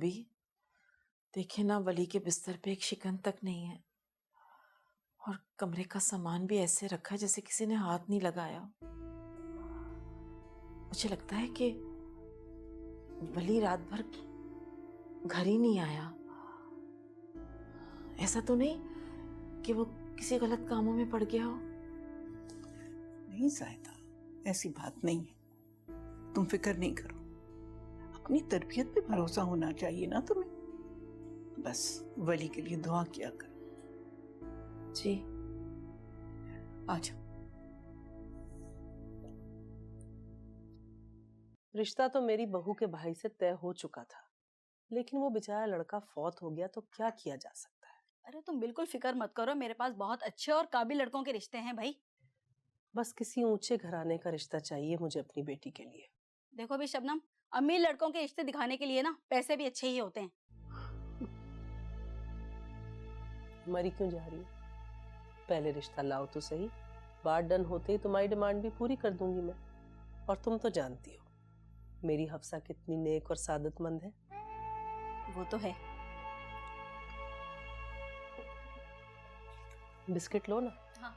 भाभी, देखे ना, वली के बिस्तर पे एक शिकन तक नहीं है और कमरे का सामान भी ऐसे रखा है जैसे किसी ने हाथ नहीं लगाया। मुझे लगता है कि वली रात भर घर ही नहीं आया। ऐसा तो नहीं कि वो किसी गलत कामों में पड़ गया हो? नहीं ज़ायदा, ऐसी बात नहीं है, तुम फिक्र नहीं करो। अपनी तरबियत पे भरोसा होना चाहिए ना तुम्हें। बस वली के लिए दुआ किया करो। जी। आ जाओ। रिश्ता तो मेरी बहू के भाई से तय हो चुका था, लेकिन वो बेचारा लड़का फौत हो गया तो क्या किया जा सकता है। अरे तुम बिल्कुल फिक्र मत करो, मेरे पास बहुत अच्छे और काबिल लड़कों के रिश्ते हैं भाई। बस किसी ऊंचे घराने का रिश्ता चाहिए मुझे अपनी बेटी के लिए। देखो भी शबनम, अमीर लड़कों के रिश्ते दिखाने के लिए ना पैसे भी अच्छे ही होते हैं। मरी क्यों जा रही हो? पहले रिश्ता लाओ तो सही, बात डन होते ही तुम्हारी डिमांड भी पूरी कर दूंगी मैं। और तुम तो जानती हो मेरी हफ्सा कितनी नेक और सादतमंद है। वो तो है। बिस्किट लो ना। हाँ।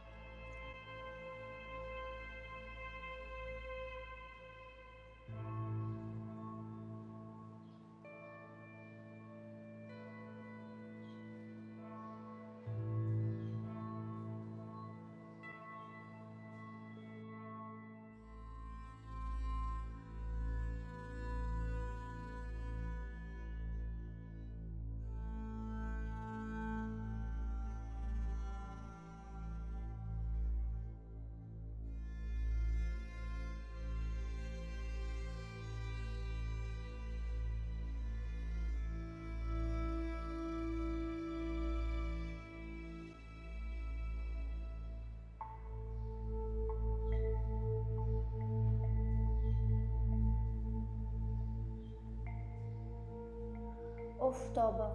उफ तौबा,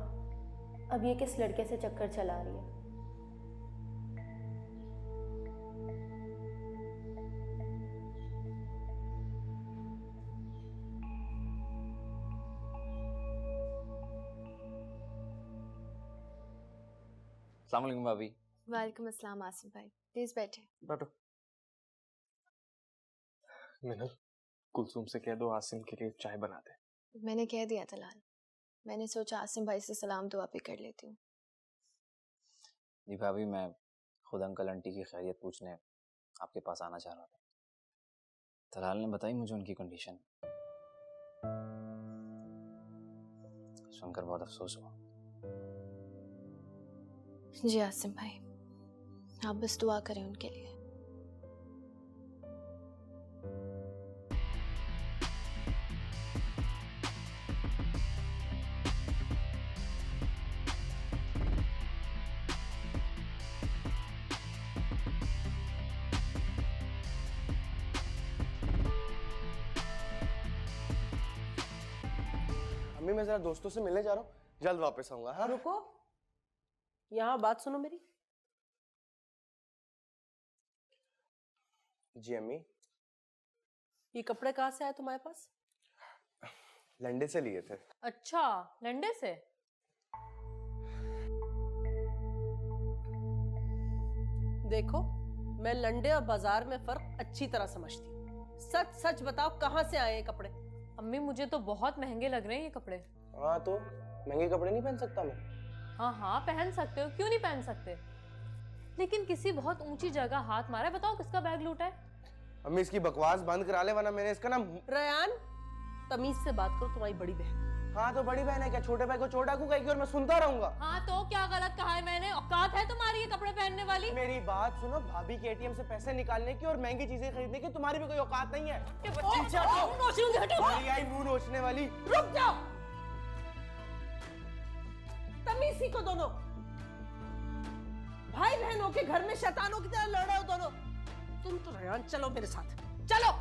अब ये किस लड़के से चक्कर चला रही है। अस्सलाम वालेकुम भाभी। वालेकुम अस्सलाम आसिफ भाई, प्लीज बैठे। बैठो। मिनल, कुलसुम से कह दो आसिम के लिए चाय बना दे। मैंने कह दिया तलाल, मैंने सोचा आसिम भाई से सलाम दुआ भी कर लेती हूँ। जी भाभी, मैं खुद अंकल आंटी की खैरियत पूछने आपके पास आना चाह रहा था। तलाल ने बताई मुझे उनकी कंडीशन, सुनकर बहुत अफसोस हुआ। जी आसिम भाई, आप बस दुआ करें उनके लिए। अम्मी, मैं जरा दोस्तों से मिलने जा रहा हूँ, जल्द वापस आऊंगा। हाँ रुको, यहाँ बात सुनो मेरी। जी अम्मी। ये कपड़े कहाँ से आए तुम्हारे पास? लंडे से लिए थे। अच्छा, लंडे से? देखो, मैं लंडे और बाजार में फर्क अच्छी तरह समझती हूँ। सच सच बताओ, कहाँ से आए ये कपड़े? अम्मी, मुझे तो बहुत महंगे लग रहे हैं ये कपड़े। हाँ तो महंगे कपड़े नहीं पहन सकता मैं? हाँ हाँ, पहन सकते हो, क्यों नहीं पहन सकते, लेकिन किसी बहुत ऊंची जगह हाथ मारा है। बताओ किसका बैग लूटा है? अम्मी, इसकी बकवास बंद करा ले, वरना मैंने इसका नाम। रयान, तमीज से बात करो, तुम्हारी बड़ी बहन। हाँ तो बड़ी बहन है क्या? छोटे भाई को चोट डाकू कहेगी और मैं सुनता रहूंगा? हाँ तो क्या गलत कहा है मैंने? औकात है तुम्हारी ये कपड़े पहनने वाली? मेरी बात सुनो, भाभी के एटीएम से पैसे निकालने की और महंगी चीजें खरीदने की तुम्हारी भी कोई औकात नहीं है। तुम्हारी आई मुंह नोचने वाली। रुक जाओ, तमीज सीखो दोनों। भाई बहनों के घर में शैतानों की तरह लड़ रहे हो दोनों। तुम तो रयान, चलो मेरे साथ, चलो।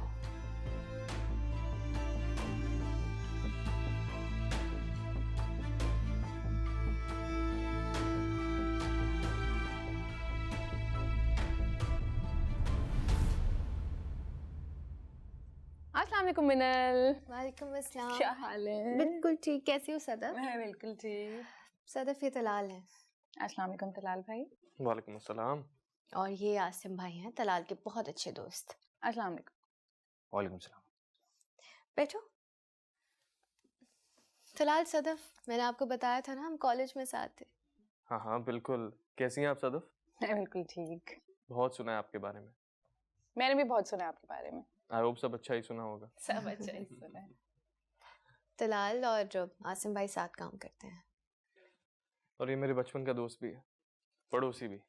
अस्सलाम अस्सलाम वालेकुम मिनल। वालेकुम अस्सलाम। क्या हाल है? बिल्कुल ठीक। कैसी हो सदफ? मैं बिल्कुल ठीक। सदफ, ये तलाल है। अस्सलाम वालेकुम तलाल भाई। वालेकुम अस्सलाम। और ये आसिम भाई हैं, तलाल के बहुत अच्छे दोस्त। अस्सलाम वालेकुम। वालेकुम सलाम। बैठो। तलाल, सदफ, मैंने आपको बताया था ना हम कॉलेज में साथ थे। हाँ हाँ बिल्कुल। कैसी हैं आप सदफ? मैं बिल्कुल ठीक। बहुत सुना है आपके बारे में। मैंने भी बहुत सुना है आपके बारे में। आई होप सब अच्छा ही सुना होगा। सब अच्छा ही सुना है। तलाल और आसिम भाई साथ काम करते हैं। और ये मेरे बचपन का दोस्त भी है, पड़ोसी भी।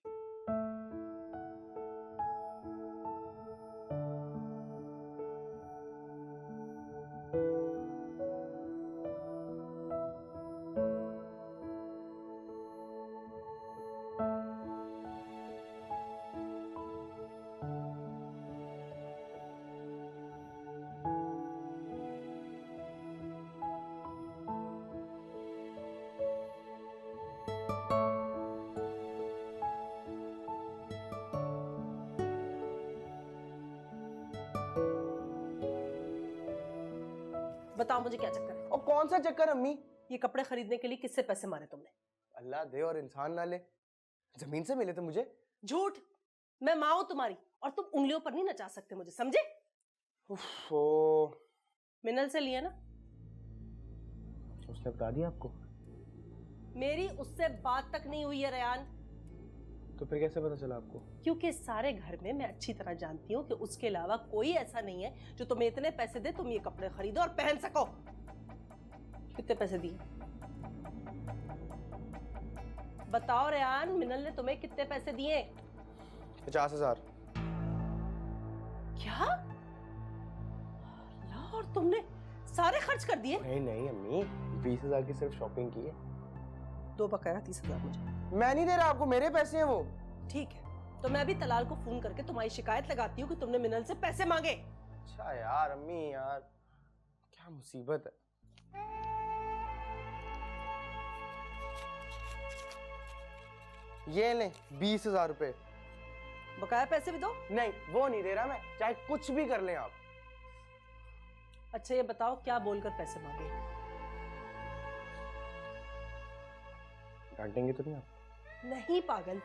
बताओ मुझे क्या चक्कर है? और कौन सा चक्कर अम्मी? ये कपड़े खरीदने के लिए किससे पैसे मारे तुमने? अल्लाह दे और इंसान ना ले, जमीन से मिले थे मुझे। झूठ। मैं माँ हूं तुम्हारी और तुम उंगलियों पर नहीं नचा सकते मुझे, समझे? उफ़ो। मिनल से लिए ना? उसने बता दिया आपको? मेरी उससे बात तक नहीं हुई है रेयान। तो फिर कैसे पता चला आपको? क्योंकि सारे घर में मैं अच्छी तरह जानती हूँ कि उसके अलावा कोई ऐसा नहीं है जो तुम्हें इतने पैसे दे तुम ये कपड़े खरीदो और पहन सको। कितने पैसे दिए? बताओ रेयान, मिनल ने तुम्हें कितने पैसे दिए? 50,000। क्या? अल्लाह, और तुमने सारे खर्च कर दिए? नहीं नहीं अम्मी, 20,000 की सिर्फ शॉपिंग की है। दो बकाया 30,000 मुझे। मैं नहीं दे रहा आपको, मेरे पैसे हैं वो। ठीक है, तो मैं अभी तलाल को फोन करके तुम्हारी शिकायत लगाती हूँ कि तुमने मिनल से पैसे मांगे। अच्छा यार अम्मी, यार क्या मुसीबत है। ये ले 20,000 रुपए। बकाया पैसे भी दो। नहीं वो नहीं दे रहा मैं, चाहे कुछ भी कर लें आप। अच्छा ये बताओ क्या बोलकर पैसे मांगे? डांटेंगे तो नहीं आप? नहीं पागल।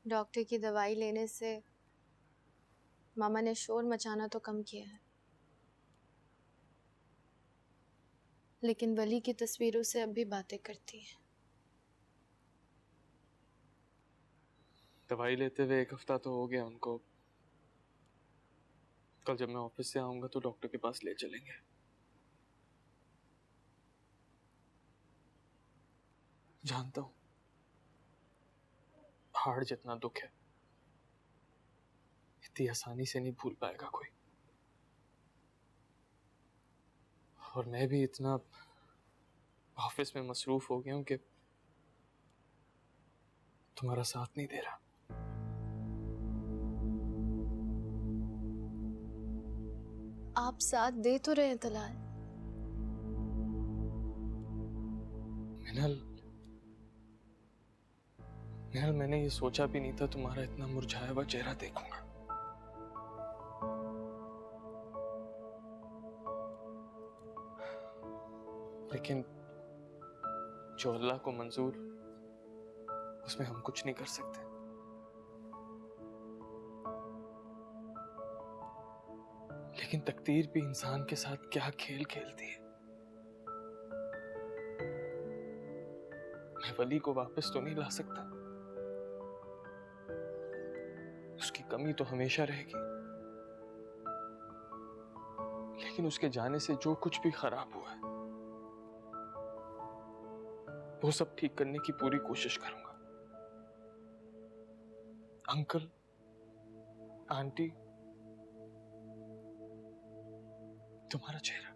डॉक्टर की दवाई लेने से मामा ने शोर मचाना तो कम किया है, लेकिन वली की तस्वीरों से अब भी बातें करती है। दवाई लेते हुए 1 हफ्ता तो हो गया उनको। कल जब मैं ऑफिस से आऊंगा तो डॉक्टर के पास ले चलेंगे। जानता हूं पहाड़ जितना दुख है इतनी आसानी से नहीं भूल पाएगा कोई। और मैं भी इतना ऑफिस में मसरूफ हो गया हूं कि तुम्हारा साथ नहीं दे रहा। आप साथ दे तो रहे हैं तलाल। मिनल, मैंने ये सोचा भी नहीं था तुम्हारा इतना मुरझाया हुआ चेहरा देखूंगा। लेकिन जो अल्लाह को मंजूर उसमें हम कुछ नहीं कर सकते। लेकिन तकदीर भी इंसान के साथ क्या खेल खेलती है। मैं वली को वापस तो नहीं ला सकता, उसकी कमी तो हमेशा रहेगी, लेकिन उसके जाने से जो कुछ भी खराब हुआ है वो सब ठीक करने की पूरी कोशिश करूंगा। अंकल, आंटी, तुम्हारा चेहरा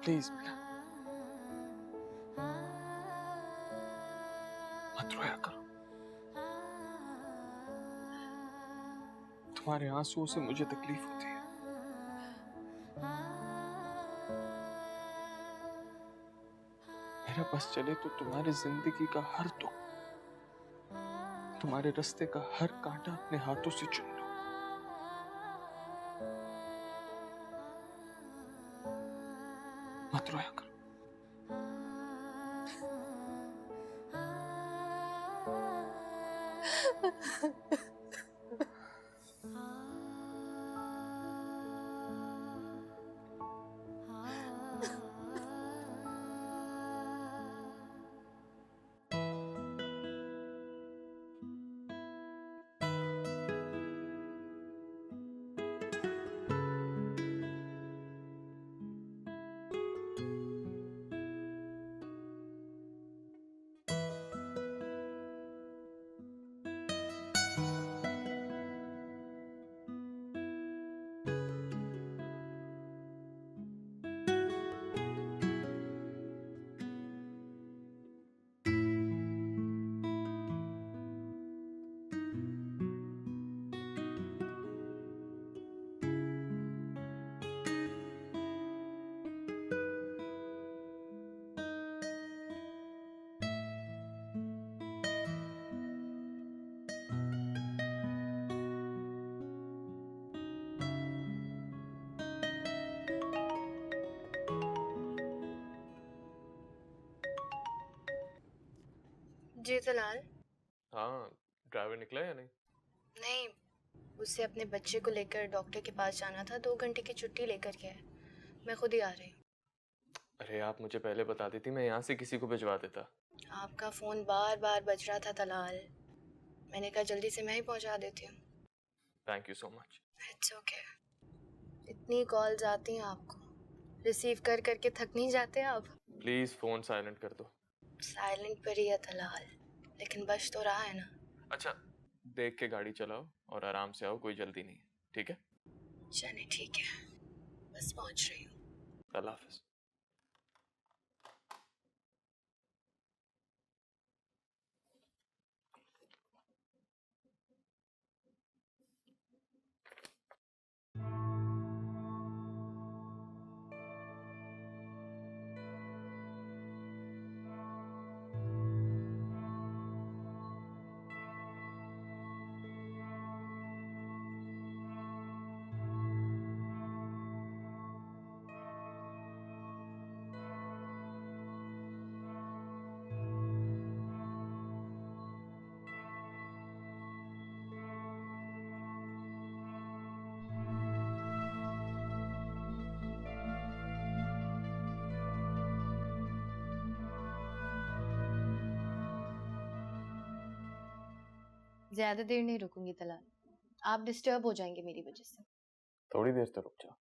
प्लीज मीना, मत रोया करो। तुम्हारे आंसुओं से मुझे तकलीफ होती है। मेरा बस चले तो तुम्हारी जिंदगी का हर दुख, तुम्हारे रास्ते का हर कांटा अपने हाथों से चुन लो। मत रोया करो। जी तलाल। हाँ, ड्राइवर निकला या नहीं? नहीं, उसे अपने बच्चे को लेकर डॉक्टर के पास जाना था, 2 घंटे की छुट्टी लेकर के है। मैं खुद ही आ रही हूँ। अरे आप मुझे पहले बता देती, मैं यहाँ से किसी को भिजवा देता। आपका फोन बार बार बज रहा था तलाल, मैंने कहा जल्दी से मैं ही पहुँचा देती हूँ। Thank you so much. It's okay. इतनी कॉल्स आती हैं आपको, रिसीव कर करके थक नहीं जाते आप? प्लीज फोन साइलेंट कर दो। साइलेंट पर ही है तलाल, लेकिन बज तो रहा है ना। अच्छा, देख के गाड़ी चलाओ और आराम से आओ, कोई जल्दी नहीं है, ठीक है? चलिए ठीक है, बस पहुंच रही हूँ। अल्लाह हाफिज। ज्यादा देर नहीं रुकूंगी तलाल, आप डिस्टर्ब हो जाएंगे मेरी वजह से। थोड़ी देर तो रुक जाओ।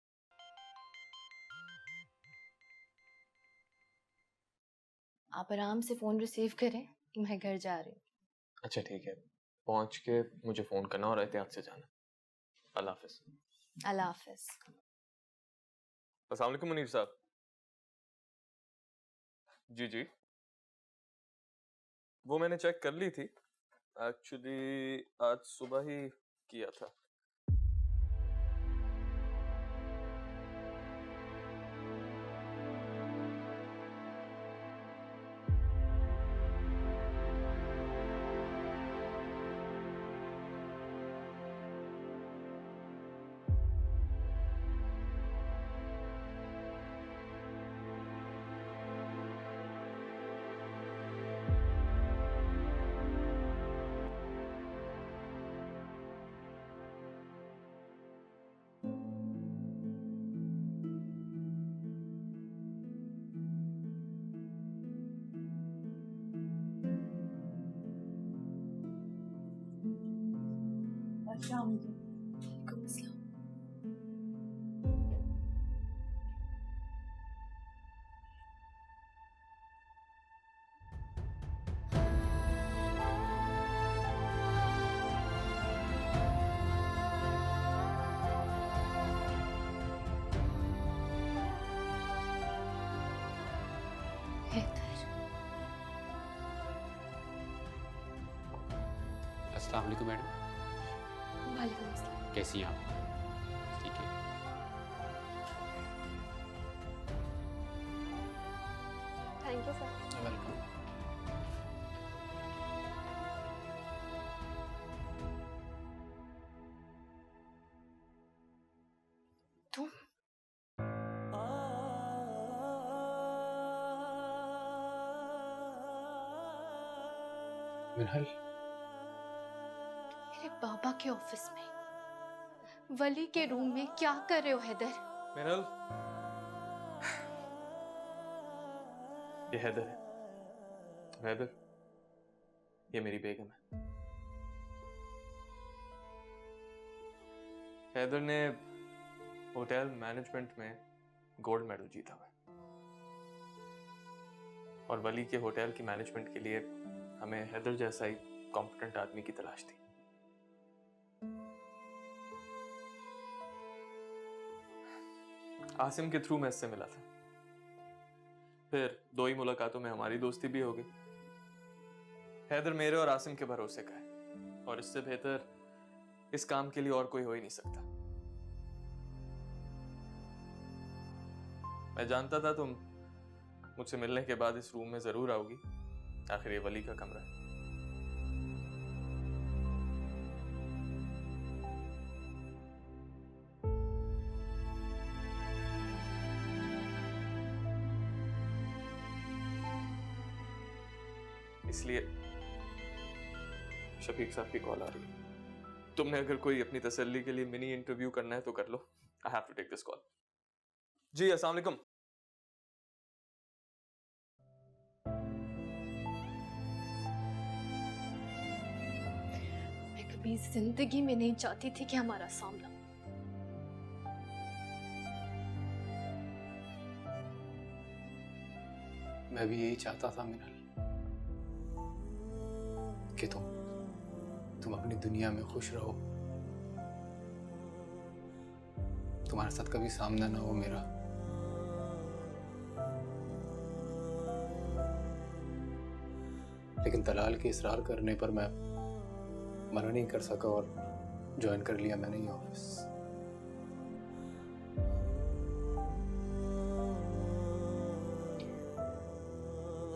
आप आराम से फोन रिसीव करें, मैं घर जा रही हूँ। अच्छा ठीक है, पहुंच के मुझे फोन करना और एहतियात से जाना। अल्लाह हाफिज। अल्लाह हाफिज। अस्सलाम वालेकुम मुनीर साहब। जी जी, वो मैंने चेक कर ली थी, एक्चुअली आज सुबह ही किया था। वालेकुम अस्सलाम। अस्सलाम वालेकुम मैडम। वालेकुम अस्सलाम। कैसी हैं आप? ठीक है। Thank you sir. वेलकम। तुम मिनहल, मेरे पापा के ऑफिस में वली के रूम में क्या कर रहे हो हैदर? मिनल, ये हैदर है। हैदर, ये मेरी बेगम है। हैदर ने होटल मैनेजमेंट में गोल्ड मेडल जीता हुआ है और वली के होटल की मैनेजमेंट के लिए हमें हैदर जैसा ही कॉम्पिटेंट आदमी की तलाश थी। आसिम के थ्रू मैं इससे मिला था, फिर 2 ही मुलाकातों में हमारी दोस्ती भी हो गई। हैदर मेरे और आसिम के भरोसे का है और इससे बेहतर इस काम के लिए और कोई हो ही नहीं सकता। मैं जानता था तुम मुझसे मिलने के बाद इस रूम में जरूर आओगी, आखिर ये वली का कमरा है। इसलिए शफीक साहब की कॉल आ रही है। तुमने अगर कोई अपनी तसल्ली के लिए मिनी इंटरव्यू करना है तो कर लो। I have to take this call. जी अस्सलाम वालेकुम। मैं कभी जिंदगी में नहीं चाहती थी कि हमारा सामना मैं भी यही चाहता था मिनल कि तुम अपनी दुनिया में खुश रहो, तुम्हारे साथ कभी सामना ना हो मेरा। लेकिन तलाल के इसरार करने पर मैं मना नहीं कर सका और ज्वाइन कर लिया मैंने ये ऑफिस।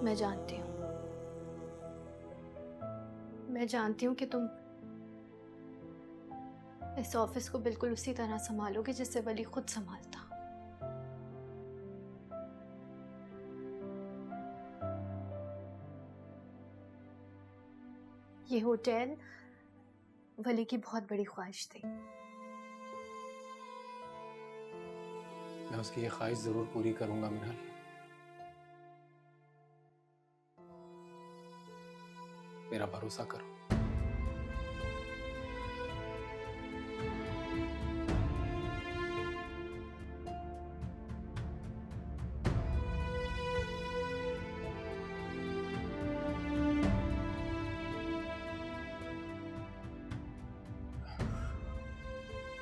मैं जानती हूँ, मैं जानती हूँ कि तुम इस ऑफिस को बिल्कुल उसी तरह संभालोगे जिससे वली खुद संभालता। ये होटल वली की बहुत बड़ी ख्वाहिश थी। मैं उसकी ये ख्वाहिश जरूर पूरी करूंगा मिनल। मेरा भरोसा करो।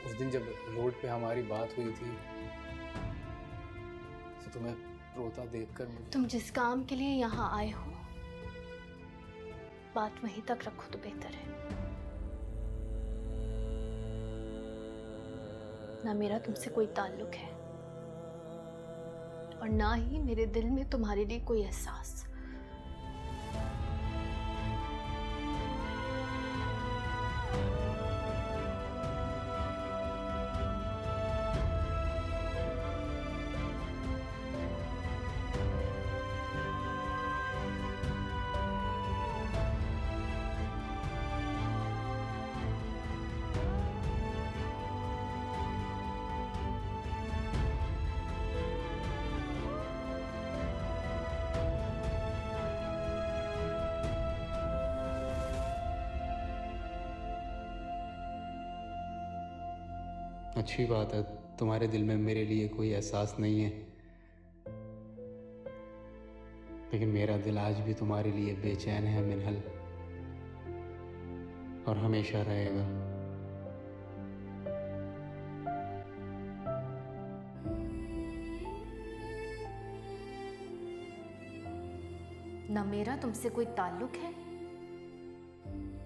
उस दिन जब रोड पे हमारी बात हुई थी तो तुम्हें रोता देखकर मुझे तुम जिस काम के लिए यहाँ आए हो बात वहीं तक रखो तो बेहतर है। ना मेरा तुमसे कोई ताल्लुक है और ना ही मेरे दिल में तुम्हारे लिए कोई एहसास। अच्छी बात है, तुम्हारे दिल में मेरे लिए कोई एहसास नहीं है, लेकिन मेरा दिल आज भी तुम्हारे लिए बेचैन है मिनहल, और हमेशा रहेगा। ना मेरा तुमसे कोई ताल्लुक है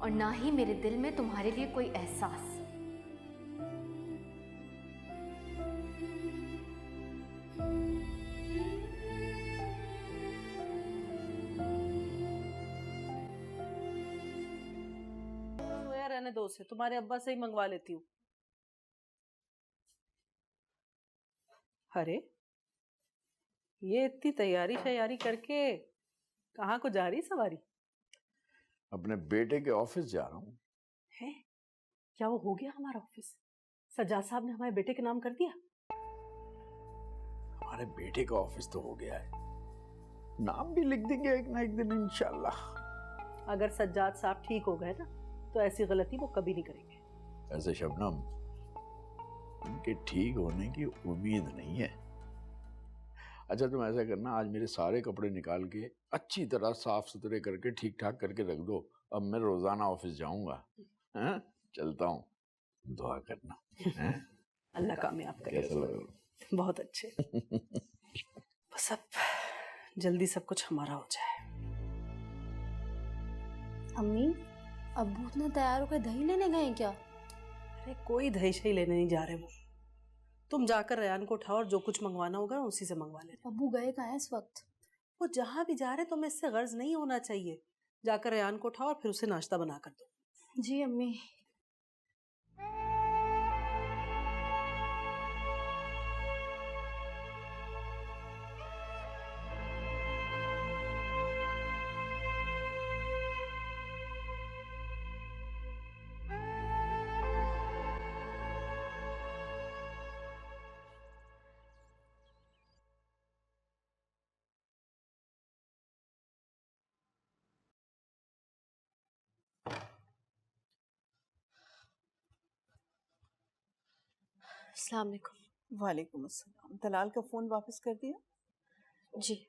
और ना ही मेरे दिल में तुम्हारे लिए कोई एहसास। रहने दो उसे, तुम्हारे अब्बा से ही मंगवा लेती हूँ। अरे ये इतनी तैयारी शैयारी करके कहाँ को जा रही सवारी? अपने बेटे के ऑफिस जा रहा हूँ। है क्या वो हो गया हमारा ऑफिस? सज्जाद साहब ने हमारे बेटे के नाम कर दिया? हमारे बेटे का ऑफिस तो हो गया है, नाम भी लिख देंगे एक ना एक दिन इंशाल्लाह। अगर सज्जाद साहब ठीक हो गए ना तो ऐसी गलती वो कभी नहीं करेंगे। ऐसे शबनम, उनके ठीक होने की उम्मीद नहीं है। अच्छा तुम ऐसा करना, आज मेरे सारे कपड़े निकाल के अच्छी तरह साफ सुथरे करके ठीक ठाक करके रख दो। अब मैं रोजाना ऑफिस जाऊंगा। हैं? चलता हूँ, दुआ करना। हैं? अल्लाह कामयाब करे। कैसा लग रहा? बहुत अच्छे। बस अब जल्दी सब कुछ हमारा हो जाए। अम्मी, अब्बू इतना तैयार होकर दही लेने गए हैं क्या? अरे कोई दही शही लेने नहीं जा रहे वो। तुम जाकर रेयान को उठाओ और जो कुछ मंगवाना होगा उसी से मंगवा लेना। अब्बू गए कहाँ हैं इस वक्त? वो जहाँ भी जा रहे तुम्हें इससे गर्ज नहीं होना चाहिए। जाकर रेयान को उठाओ और फिर उसे नाश्ता बना कर दो। जी अम्मी। अस्सलाम वालेकुम। वालेकुम अस्सलाम। तलाल का फोन वापस कर दिया? जी।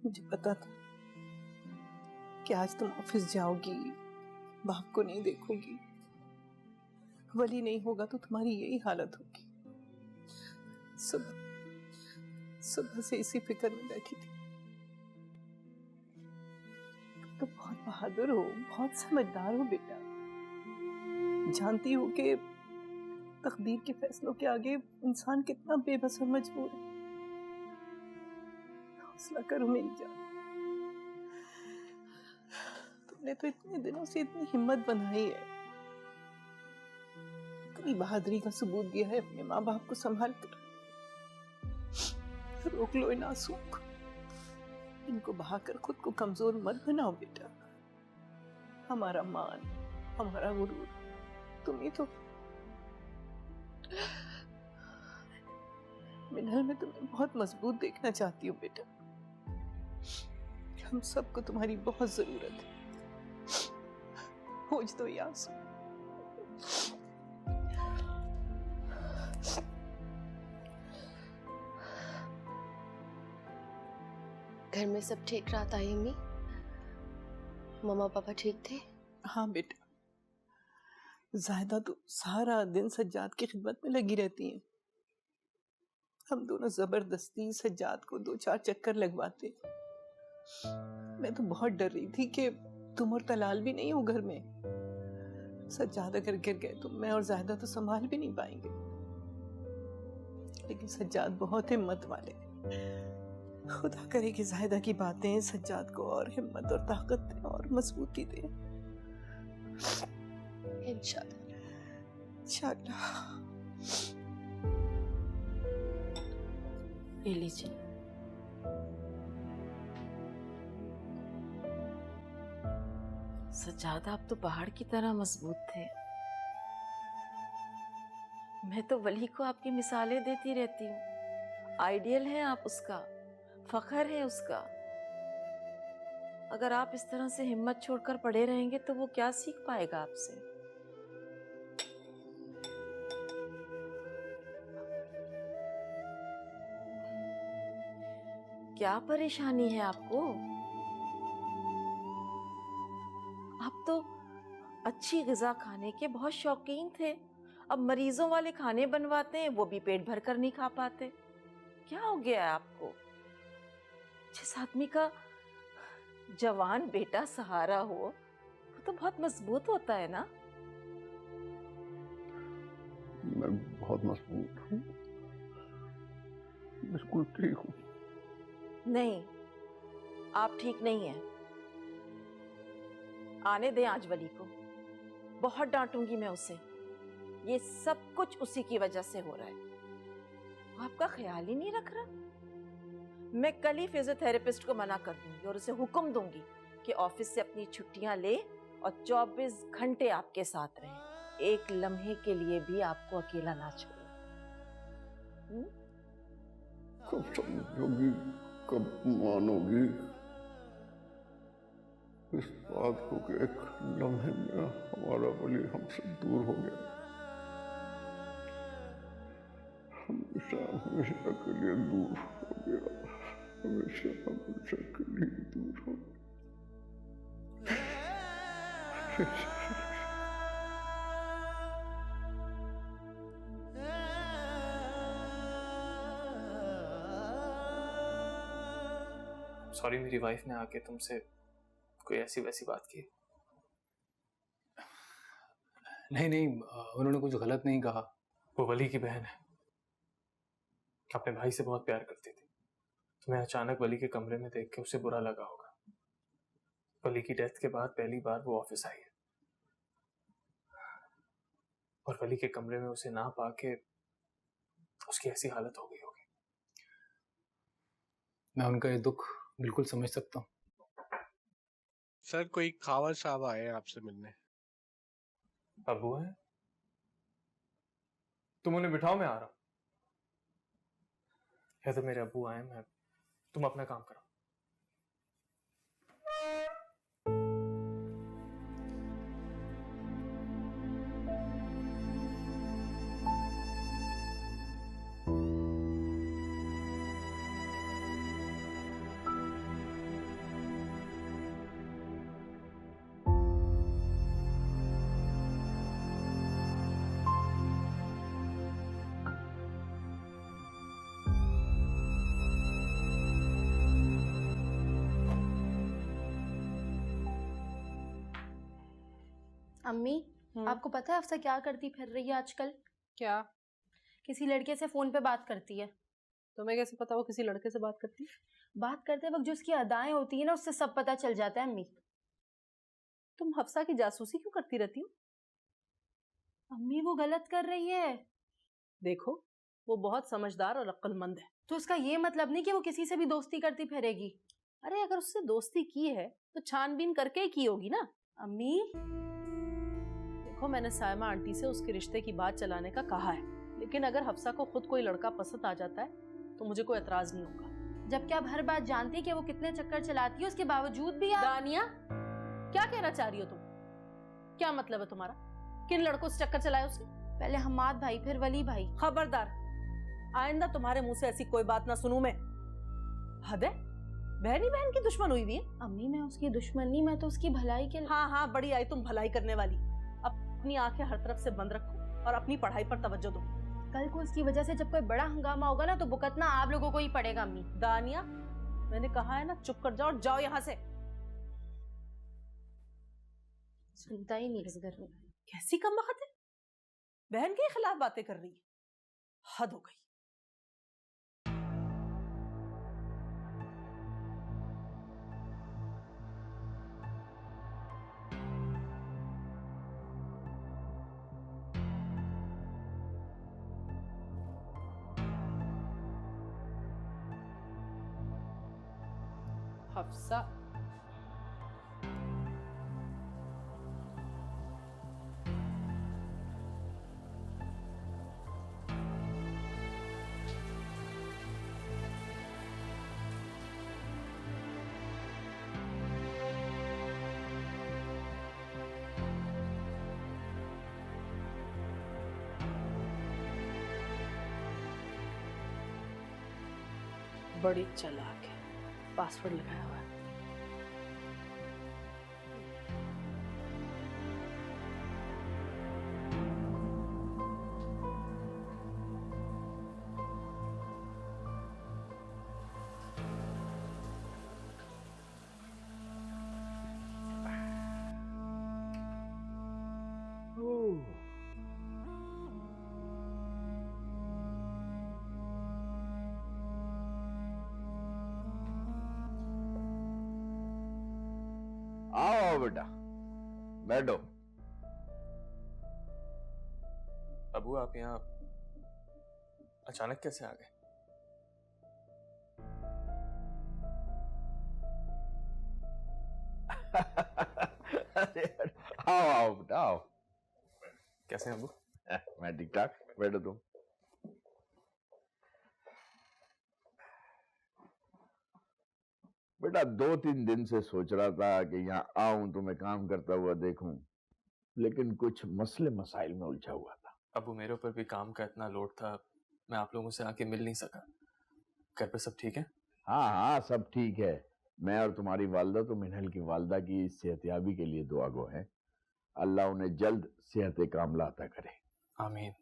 मुझे पता था कि आज तुम ऑफिस जाओगी, बाप को नहीं देखोगी, वली नहीं होगा तो तुम्हारी यही हालत होगी। सुबह से इसी फिक्र में बैठी थी। तुम तो बहुत बहादुर हो, बहुत समझदार हो बेटा। जानती हो कि तकदीर के फैसलों के आगे इंसान कितना बेबस और मजबूर है। हौसला करो मेरी जान। तुमने तो इतने दिनों से इतनी हिम्मत बनाई है, इतनी बहादुरी का सबूत दिया है अपने माँ बाप को संभाल कर। रोक लो इन आंसुओं को, इनको बहाकर खुद को कमजोर मत बनाओ बेटा। हमारा मान, हमारा गुरूर तुम ही तो। मिनल में तुम्हें बहुत मजबूत देखना चाहती हूँ बेटा। हम सबको तुम्हारी बहुत जरूरत है। पोंछ दो ये आंसू। घर में सब ठीक रहा था अम्मी? मम्मा पापा ठीक थे? हाँ बेटा, जायदा तो सारा दिन सज्जाद की खिदमत में लगी रहती हैं। हम दोनों जबरदस्ती सज्जाद को 2-4 चक्कर लगवाते। मैं तो बहुत डर रही थी कि तुम और तलाल भी नहीं हो घर में। सज्जाद अगर गिर गए तो मैं और जायदा तो संभाल भी नहीं पाएंगे। लेकिन सज्जाद बहुत हिम्मत वाले, खुदा करे कि जाहिदा की बातें सज्जाद को और हिम्मत और ताकत दें और मजबूती दें। इंशाअल्लाह। ये लीजिए। सज्जाद, आप तो पहाड़ की तरह मजबूत थे। मैं तो वली को आपकी मिसालें देती रहती हूँ। आइडियल है आप उसका, फख्र है उसका। अगर आप इस तरह से हिम्मत छोड़कर पड़े रहेंगे तो वो क्या सीख पाएगा आपसे? क्या परेशानी है आपको? आप तो अच्छी ग़िज़ा खाने के बहुत शौकीन थे। अब मरीजों वाले खाने बनवाते हैं, वो भी पेट भर कर नहीं खा पाते। क्या हो गया है आपको? जिस आदमी का जवान बेटा सहारा हो वो तो बहुत मजबूत होता है ना। मैं बहुत मजबूत हूँ, बिल्कुल ठीक हूँ। नहीं, आप ठीक नहीं हैं। आने दें आज वली को, बहुत डांटूंगी मैं उसे। ये सब कुछ उसी की वजह से हो रहा है। वो आपका ख्याल ही नहीं रख रहा। मैं कल ही फिजियोथेरेपिस्ट को मना कर दूंगी और उसे हुक्म दूंगी कि ऑफिस से अपनी छुट्टियां ले और 24 घंटे आपके साथ रहे। एक लम्हे के लिए भी आपको अकेला ना छोड़े। कब समझोगी, कब मानोगी इस बात को कि एक लम्हे में हमारा वली हमसे दूर हो गया, हमेशा हमेशा के लिए दूर हो गया, हमेशा हमेशा के लिए दूर हो गया। सॉरी, मेरी वाइफ ने आके तुमसे कोई ऐसी वैसी बात की? नहीं नहीं, उन्होंने कुछ गलत नहीं कहा। वो वली की बहन है, अपने भाई से बहुत प्यार करती थी। तुम्हें अचानक वली के कमरे में देख के उसे बुरा लगा होगा। वली की डेथ के बाद पहली बार वो ऑफिस आई है और वली के कमरे में उसे ना पाके उसकी ऐसी हालत हो गई होगी। मैं उनका ये दुख बिल्कुल समझ सकता हूँ। सर, कोई खावर साहब आए हैं आपसे मिलने। अबू है? तुम उन्हें बिठाओ, मैं आ रहा हूं। है तो मेरे अबू आए, मैं तुम अपना काम करो। अम्मी, आपको पता है अफसा क्या करती फिर रही है आजकल? क्या? किसी लड़के से फोन पे बात करती है। तुम्हें कैसे पता वो किसी लड़के से बात करती है? बात करते वक्त जो उसकी अदाएं होती है ना, उससे सब पता चल जाता है अम्मी। तुम हफ्सा की जासूसी क्यों करती रहती हो? अम्मी, वो गलत कर रही है। देखो, वो बहुत समझदार और अक्लमंद है। तो उसका ये मतलब नहीं कि वो किसी से भी दोस्ती करती फिरेगी। अरे अगर उससे दोस्ती की है तो छानबीन करके ही की होगी ना। अम्मी, देखो, मैंने सायमा आंटी से उसके रिश्ते की बात चलाने का कहा है, लेकिन अगर हफ्सा को खुद कोई लड़का पसंद आ जाता है तो मुझे कोई एतराज नहीं होगा। जबकि आप हर बात जानती है कि वो कितने चक्कर चलाती है, उसके बावजूद भी आप... दानिया, क्या कहना चाह रही हो तुम? क्या मतलब है तुम्हारा? किन लड़कों से चक्कर चलाए उसने? पहले हमाद भाई, फिर वली भाई। खबरदार, आइंदा तुम्हारे मुंह से ऐसी कोई बात ना सुनूं मैं। हद है, बहन ही बहन की दुश्मन हुई भी है। अम्मी, मैं उसकी दुश्मन नहीं, मैं तो उसकी भलाई के लिए। हाँ हाँ, बड़ी आई तुम भलाई करने वाली। अपनी आंखें हर तरफ से बंद रखो और अपनी पढ़ाई पर तवज्जो दो। कल को इसकी वजह से जब कोई बड़ा हंगामा होगा ना, तो भुगतना आप लोगों को ही पड़ेगा। अम्मी, दानिया, मैंने कहा है ना, चुप कर जाओ और जाओ यहाँ से। सुनता ही नहीं इधर। कैसी कमबख्त है, बहन के खिलाफ बातें कर रही है। हद हो गई। हफ्सा। बड़ी चालाक है, पासवर्ड लगाया हुआ है। आओ बेटा, बैठो। अबू आप यहाँ अचानक कैसे आ गए? अरे आओ आओ बेटा आओ। कैसे हैं अबू? मैं ठीक ठाक, बैठो तुम। बेटा 2-3 दिन से सोच रहा था कि यहाँ आऊं तो मैं काम करता हुआ देखूं, लेकिन कुछ मसले मसाइल में उलझा हुआ था। अबू मेरे ऊपर भी काम का इतना लोड था, मैं आप लोगों से आके मिल नहीं सका। घर पे सब ठीक है? हाँ हाँ सब ठीक है। मैं और तुम्हारी वालदा तो मिनहल की वालदा की सेहतयाबी के लिए दुआ गो हैं। अल्लाह उन्हें जल्द सेहत कामला अता करे। आमीन।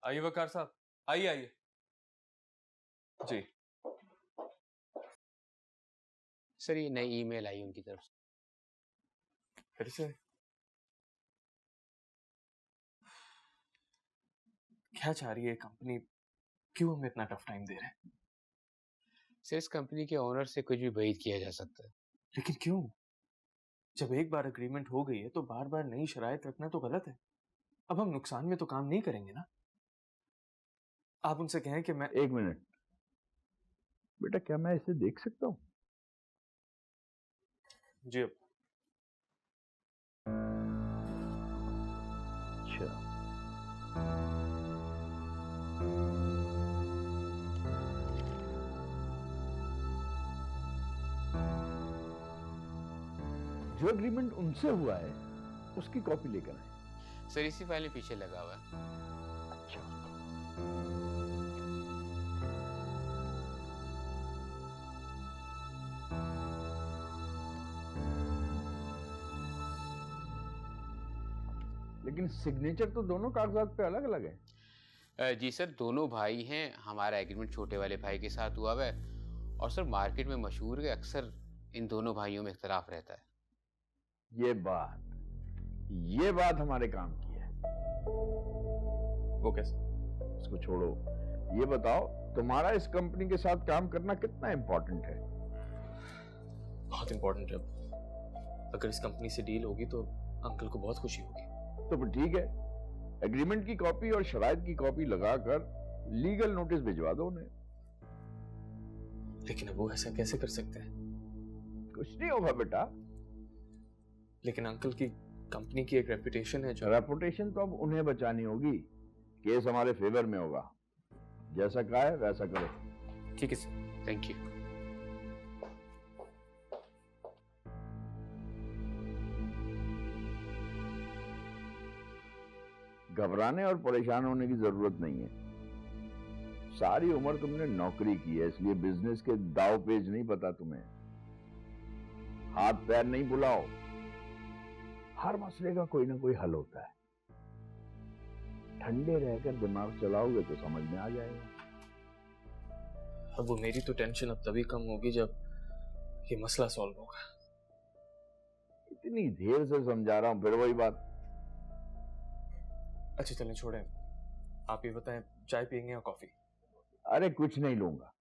आइए वकार साहब, आइए आइए। जी सर ये नई ईमेल आई उनकी तरफ से। फिर से? क्या चाह रही है कंपनी? क्यों हमें इतना टफ टाइम दे रहे हैं? सर इस कंपनी के ओनर से कुछ भी बात किया जा सकता है। लेकिन क्यों? जब एक बार एग्रीमेंट हो गई है तो बार बार नई शराइत रखना तो गलत है। अब हम नुकसान में तो काम नहीं करेंगे ना। आप उनसे कहें कि मैं। एक मिनट बेटा, क्या मैं इसे देख सकता हूँ? जी अब। अच्छा जो एग्रीमेंट उनसे हुआ है उसकी कॉपी लेकर आए। सर इसी फाइल में पीछे लगा हुआ है। अच्छा लेकिन सिग्नेचर तो दोनों कागजात पे अलग अलग है। जी सर दोनों भाई हैं। हमारा एग्रीमेंट छोटे वाले भाई के साथ हुआ है और सर मार्केट में मशहूर है, अक्सर इन दोनों भाइयों में इख्तलाफ रहता है। ये बात हमारे काम की है। वो कैसे? इसको छोड़ो, ये बताओ तुम्हारा इस कंपनी के साथ काम करना कितना इंपॉर्टेंट है? बहुत इंपॉर्टेंट है। अगर इस कंपनी से डील होगी तो अंकल को बहुत खुशी होगी। तो फिर ठीक है, एग्रीमेंट की कॉपी और शराइत की कॉपी लगाकर लीगल नोटिस भिजवा दो उन्हें। लेकिन अब वो ऐसा कैसे कर सकते हैं? कुछ नहीं होगा बेटा। लेकिन अंकल की कंपनी की एक रेपुटेशन है जो। रेपुटेशन तो अब उन्हें बचानी होगी। केस हमारे फेवर में होगा। जैसा कहा है वैसा करो। ठीक है सर, थैंक यू। घबराने और परेशान होने की जरूरत नहीं है। सारी उम्र तुमने नौकरी की है, इसलिए बिजनेस के दाव पेज नहीं पता तुम्हें। हाथ पैर नहीं बुलाओ, हर मसले का कोई ना कोई हल होता है। ठंडे रहकर दिमाग चलाओगे तो समझ में आ जाएगा। अब वो मेरी तो टेंशन अब तभी कम होगी जब ये मसला सॉल्व होगा। इतनी देर से समझा रहा हूं, फिर वही बात। अच्छा चलें छोड़ें, आप ये बताएं चाय पियेंगे या कॉफी? अरे कुछ नहीं लूंगा,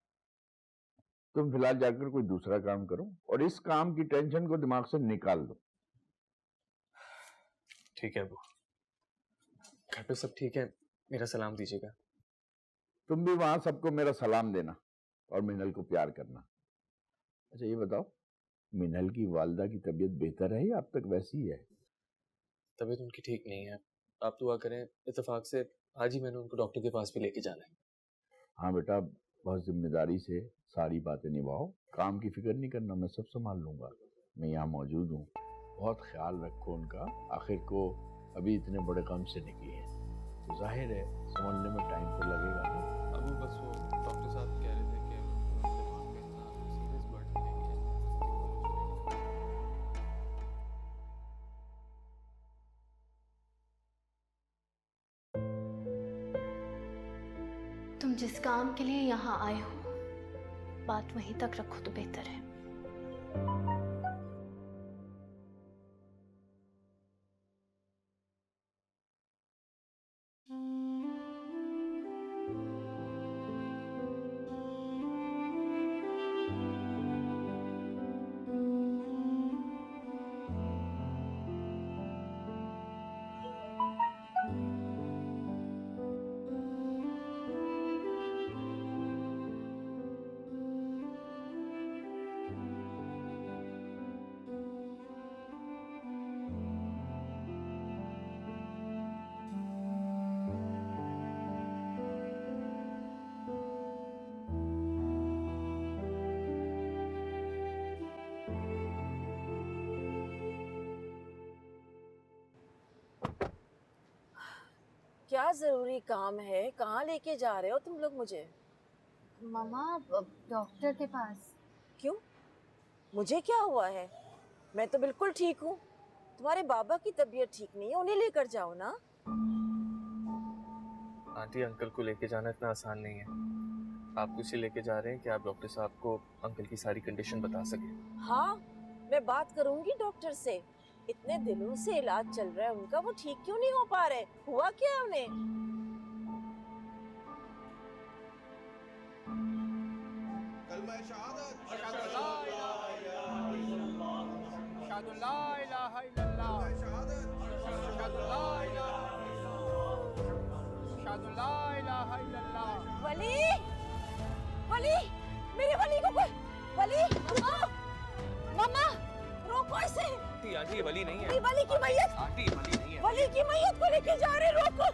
तुम फिलहाल जाकर कोई दूसरा काम करो और इस काम की टेंशन को दिमाग से निकाल दो। ठीक है अबू, घर पे सब ठीक है? मेरा सलाम दीजिएगा। तुम भी वहां सबको मेरा सलाम देना और मिनल को प्यार करना। अच्छा ये बताओ, मिनल की वालदा की तबीयत बेहतर है या अब तक वैसी ही है? तबीयत उनकी ठीक नहीं है, आप दुआ करें। इत्तेफाक से आज ही मैंने उनको डॉक्टर के पास भी लेके जाना है। हाँ बेटा, बहुत जिम्मेदारी से सारी बातें निभाओ, काम की फिक्र नहीं करना, मैं सब संभाल लूंगा, मैं यहाँ मौजूद हूँ। बहुत ख्याल रखो उनका, आखिर को अभी इतने बड़े काम से निकली है, तो जाहिर है समझने में टाइम तो लगेगा ना। अबू बस वो डॉक्टर साहब कह रहे थे कि दिमाग पे इतना सीरियस बर्डन है कि तुम जिस काम के लिए यहाँ आए हो, बात वहीं तक रखो तो बेहतर है। क्या जरूरी काम है? कहाँ लेके जा रहे हो तुम लोग मुझे? मामा, डॉक्टर के पास। क्यों? मुझे क्या हुआ है? मैं तो बिल्कुल ठीक हूँ। तुम्हारे बाबा की तबीयत ठीक नहीं है, उन्हें लेकर जाओ ना। आंटी, अंकल को लेके जाना इतना आसान नहीं है। आप उसे लेके जा रहे हैं कि आप डॉक्टर साहब को अंकल की सारी कंडीशन बता सके। हाँ, मैं बात करूंगी डॉक्टर से। इतने दिनों से इलाज चल रहा है उनका, वो ठीक क्यों नहीं हो पा रहे? हुआ क्या है उन्हें? वली, वली, मेरे वली को कोई, वली, मम्मा, रोको इसे। आंटी, आंटी ये वली नहीं है। मेरी वली की मैयत। आंटी ये वली नहीं है। वली की मैयत को लेके जा रहे, रोको।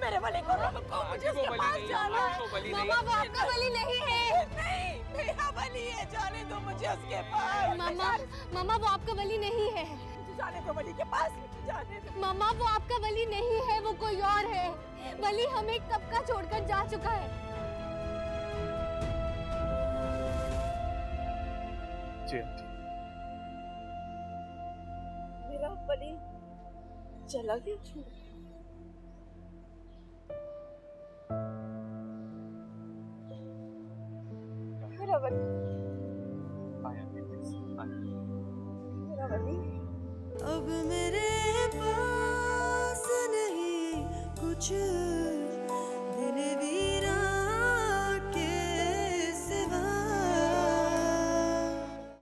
मेरे वली को रोको, मुझे उसके पास जाना है। मामा, वो आपका वली नहीं है। नहीं, मेरा वली है, जाने दो मुझे उसके पास। मामा वो आपका वली नहीं है। मुझे जाने दो वली के पास, जाने दो। मामा वो आपका वली नहीं है, वो कोई और है। वली हमें कब का छोड़कर जा चुका है। जी आंटी। मेरा वली चला गया छोड़। मेरा वली, मेरा वली। अब मेरे पास नहीं कुछ